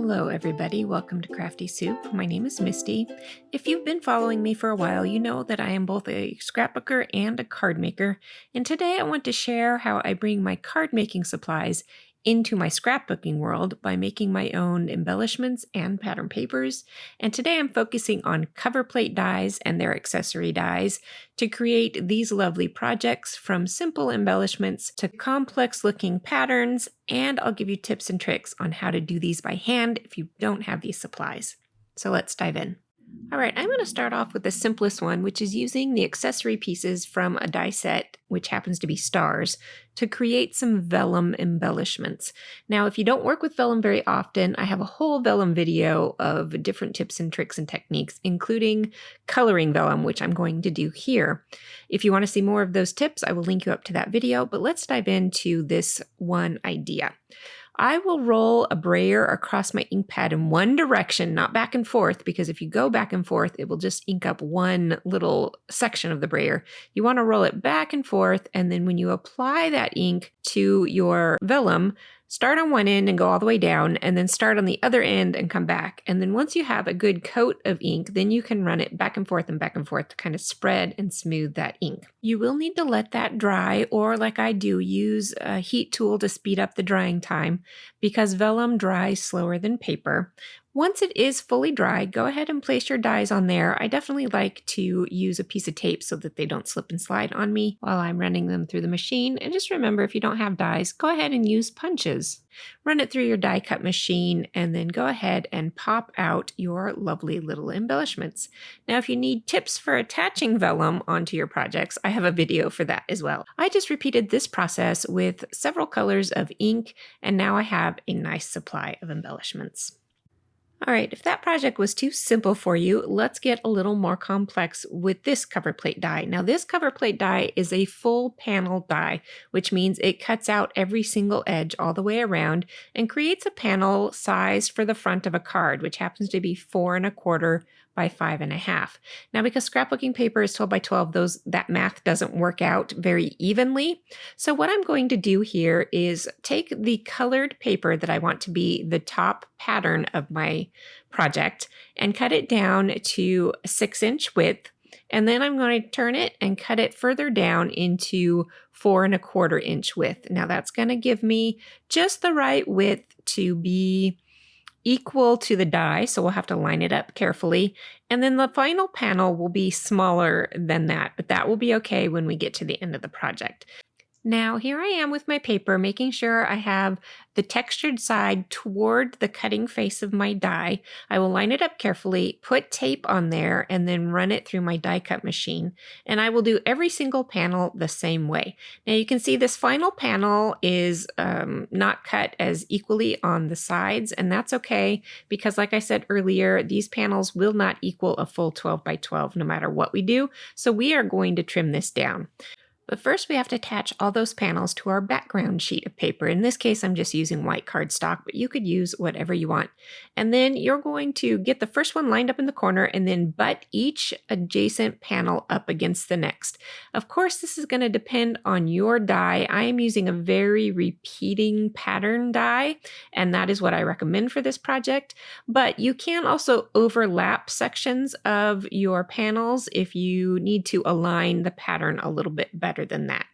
Hello everybody, welcome to Crafty Soup. My name is Misty. If you've been following me for a while, you know that I am both a scrapbooker and a card maker, and today I want to share how I bring my card making supplies into my scrapbooking world by making my own embellishments and pattern papers. And today I'm focusing on cover plate dies and their accessory dies to create these lovely projects, from simple embellishments to complex looking patterns, and I'll give you tips and tricks on how to do these by hand if you don't have these supplies. So let's dive in. All right, I'm going to start off with the simplest one, which is using the accessory pieces from a die set, which happens to be stars, to create some vellum embellishments. Now, if you don't work with vellum very often, I have a whole vellum video of different tips and tricks and techniques, including coloring vellum, which I'm going to do here. If you want to see more of those tips, I will link you up to that video, but let's dive into this one idea. I will roll a brayer across my ink pad in one direction, not back and forth, because if you go back and forth, it will just ink up one little section of the brayer. You want to roll it back and forth, and then when you apply that ink to your vellum, start on one end and go all the way down, and then start on the other end and come back. And then once you have a good coat of ink, then you can run it back and forth to kind of spread and smooth that ink. You will need to let that dry, or like I do, use a heat tool to speed up the drying time, because vellum dries slower than paper. Once it is fully dry, go ahead and place your dies on there. I definitely like to use a piece of tape so that they don't slip and slide on me while I'm running them through the machine. And just remember, if you don't have dies, go ahead and use punches. Run it through your die cut machine and then go ahead and pop out your lovely little embellishments. Now, if you need tips for attaching vellum onto your projects, I have a video for that as well. I just repeated this process with several colors of ink, and now I have a nice supply of embellishments. All right, if that project was too simple for you, let's get a little more complex with this cover plate die. Now, this cover plate die is a full panel die, which means it cuts out every single edge all the way around and creates a panel sized for the front of a card, which happens to be 4 1/4 by 5 1/2. Now, because scrapbooking paper is 12 by 12, that math doesn't work out very evenly. So what I'm going to do here is take the colored paper that I want to be the top pattern of my project and cut it down to a 6-inch width. And then I'm going to turn it and cut it further down into 4 1/4 inch width. Now that's going to give me just the right width to be equal to the die, so we'll have to line it up carefully. And then the final panel will be smaller than that, but that will be okay when we get to the end of the project. Now, here I am with my paper, making sure I have the textured side toward the cutting face of my die. I will line it up carefully, put tape on there, and then run it through my die cut machine. And I will do every single panel the same way. Now, you can see this final panel is not cut as equally on the sides, and that's okay, because like I said earlier, these panels will not equal a full 12 by 12 no matter what we do. So we are going to trim this down. But first we have to attach all those panels to our background sheet of paper. In this case, I'm just using white cardstock, but you could use whatever you want. And then you're going to get the first one lined up in the corner and then butt each adjacent panel up against the next. Of course, this is going to depend on your die. I am using a very repeating pattern die, and that is what I recommend for this project. But you can also overlap sections of your panels if you need to align the pattern a little bit better than that.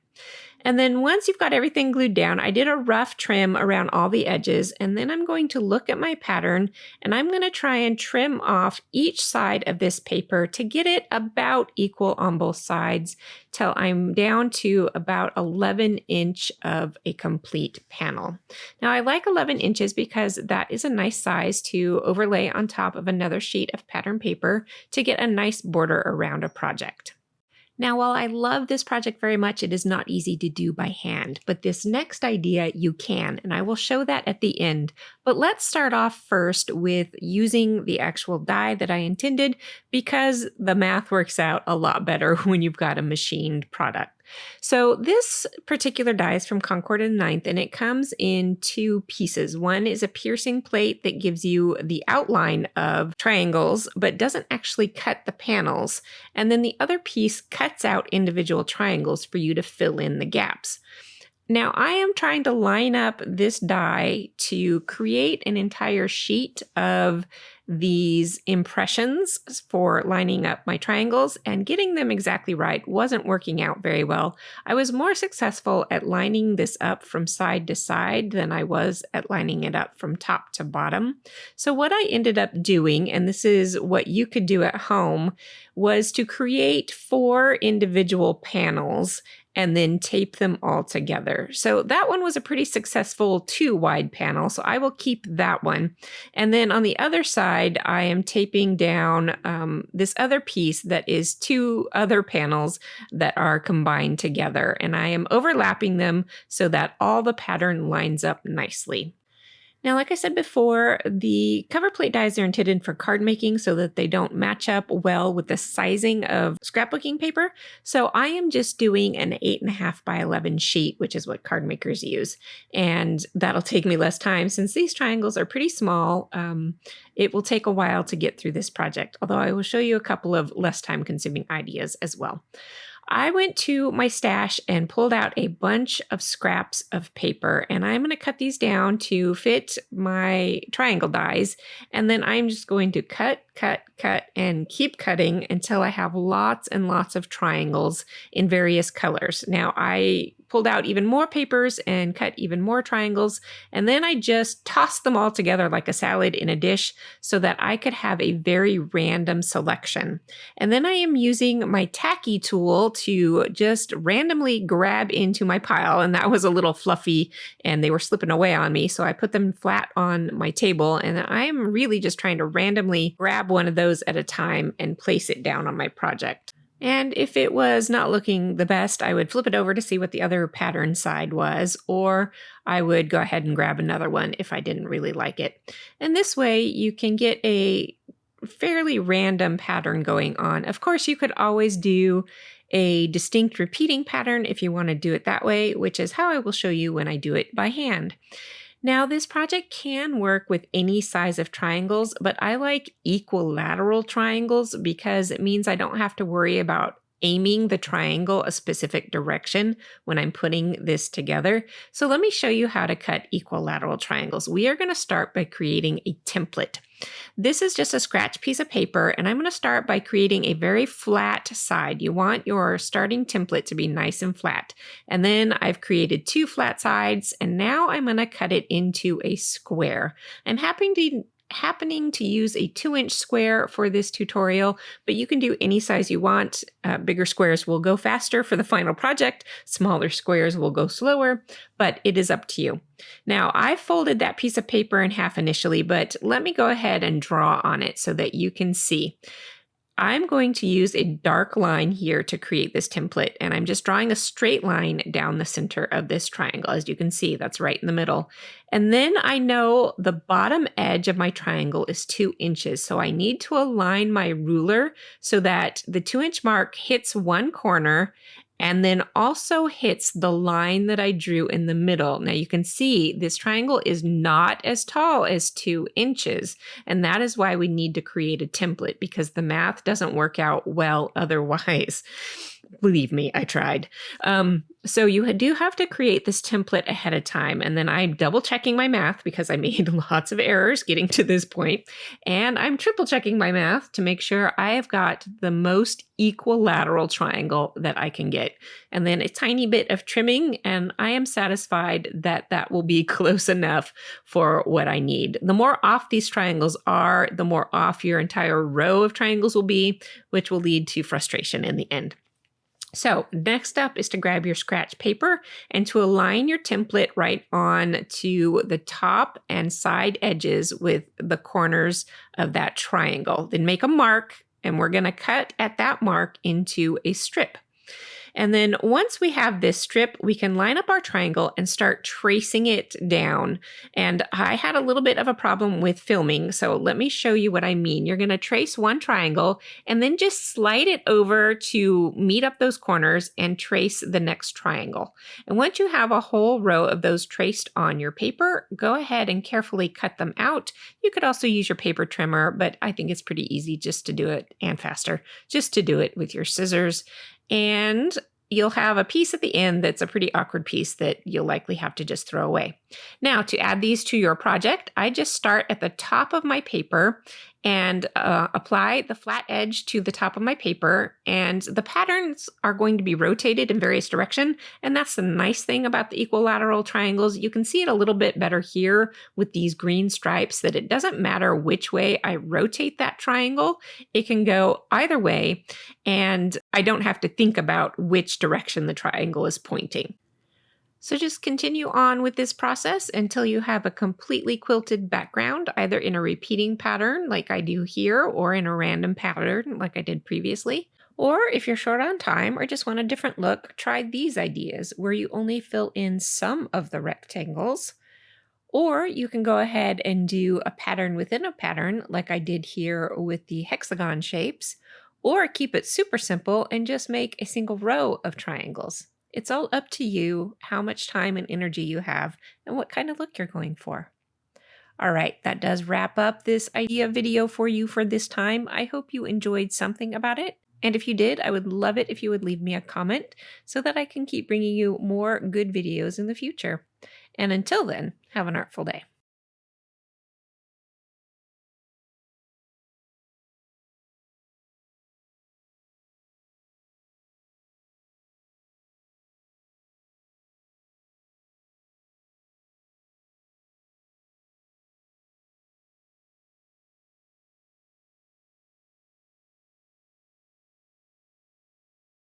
And then once you've got everything glued down, I did a rough trim around all the edges, and then I'm going to look at my pattern and I'm going to try and trim off each side of this paper to get it about equal on both sides till I'm down to about 11 inch of a complete panel. Now, I like 11 inches because that is a nice size to overlay on top of another sheet of pattern paper to get a nice border around a project. Now, while I love this project very much, it is not easy to do by hand, but this next idea you can, and I will show that at the end. But let's start off first with using the actual die that I intended, because the math works out a lot better when you've got a machined product. So this particular die is from Concord and 9th, and it comes in 2 pieces. One is a piercing plate that gives you the outline of triangles, but doesn't actually cut the panels. And then the other piece cuts out individual triangles for you to fill in the gaps. Now I am trying to line up this die to create an entire sheet of these impressions for lining up my triangles, and getting them exactly right wasn't working out very well. I was more successful at lining this up from side to side than I was at lining it up from top to bottom. So what I ended up doing, and this is what you could do at home, was to create 4 individual panels and then tape them all together. So that one was a pretty successful 2 wide panel, so I will keep that one. And then on the other side, I am taping down this other piece that is 2 other panels that are combined together, and I am overlapping them so that all the pattern lines up nicely. Now, like I said before, the cover plate dies are intended for card making so that they don't match up well with the sizing of scrapbooking paper. So I am just doing an 8.5 by 11 sheet, which is what card makers use. And that'll take me less time since these triangles are pretty small. It will take a while to get through this project, although I will show you a couple of less time consuming ideas as well. I went to my stash and pulled out a bunch of scraps of paper, and I'm going to cut these down to fit my triangle dies. And then I'm just going to cut, and keep cutting until I have lots and lots of triangles in various colors. Now, I pulled out even more papers and cut even more triangles, and then I just tossed them all together like a salad in a dish so that I could have a very random selection. And then I am using my tacky tool to just randomly grab into my pile, and that was a little fluffy and they were slipping away on me, so I put them flat on my table, and I am really just trying to randomly grab one of those at a time and place it down on my project. And if it was not looking the best, I would flip it over to see what the other pattern side was, or I would go ahead and grab another one if I didn't really like it. And this way you can get a fairly random pattern going on. Of course, you could always do a distinct repeating pattern if you want to do it that way, which is how I will show you when I do it by hand. Now, this project can work with any size of triangles, but I like equilateral triangles because it means I don't have to worry about aiming the triangle a specific direction when I'm putting this together. So let me show you how to cut equilateral triangles. We are going to start by creating a template. This is just a scratch piece of paper, and I'm going to start by creating a very flat side. You want your starting template to be nice and flat. And then I've created 2 flat sides, and now I'm going to cut it into a square. I'm happening to use a 2-inch square for this tutorial, but you can do any size you want. Bigger squares will go faster for the final project. Smaller squares will go slower, but it is up to you. Now, I folded that piece of paper in half initially, but let me go ahead and draw on it so that you can see. I'm going to use a dark line here to create this template, and I'm just drawing a straight line down the center of this triangle. As you can see, that's right in the middle. And then I know the bottom edge of my triangle is 2 inches, so I need to align my ruler so that the 2-inch mark hits one corner and then also hits the line that I drew in the middle. Now you can see this triangle is not as tall as 2 inches, and that is why we need to create a template, because the math doesn't work out well otherwise. Believe me, I tried. So you do have to create this template ahead of time. And then I'm double checking my math because I made lots of errors getting to this point. And I'm triple checking my math to make sure I have got the most equilateral triangle that I can get. And then a tiny bit of trimming, and I am satisfied that that will be close enough for what I need. The more off these triangles are, the more off your entire row of triangles will be, which will lead to frustration in the end. So next up is to grab your scratch paper and to align your template right on to the top and side edges with the corners of that triangle. Then make a mark, and we're going to cut at that mark into a strip. And then once we have this strip, we can line up our triangle and start tracing it down. And I had a little bit of a problem with filming, so let me show you what I mean. You're going to trace one triangle and then just slide it over to meet up those corners and trace the next triangle. And once you have a whole row of those traced on your paper, go ahead and carefully cut them out. You could also use your paper trimmer, but I think it's pretty easy just to do it, and faster, just to do it with your scissors. And you'll have a piece at the end that's a pretty awkward piece that you'll likely have to just throw away. Now, to add these to your project, I just start at the top of my paper and apply the flat edge to the top of my paper. And the patterns are going to be rotated in various directions. And that's the nice thing about the equilateral triangles. You can see it a little bit better here with these green stripes, that it doesn't matter which way I rotate that triangle. It can go either way, and I don't have to think about which direction the triangle is pointing. So just continue on with this process until you have a completely quilted background, either in a repeating pattern like I do here, or in a random pattern like I did previously. Or if you're short on time or just want a different look, try these ideas where you only fill in some of the rectangles. Or you can go ahead and do a pattern within a pattern like I did here with the hexagon shapes, or keep it super simple and just make a single row of triangles. It's all up to you how much time and energy you have and what kind of look you're going for. All right, that does wrap up this idea video for you for this time. I hope you enjoyed something about it. And if you did, I would love it if you would leave me a comment so that I can keep bringing you more good videos in the future. And until then, have an artful day.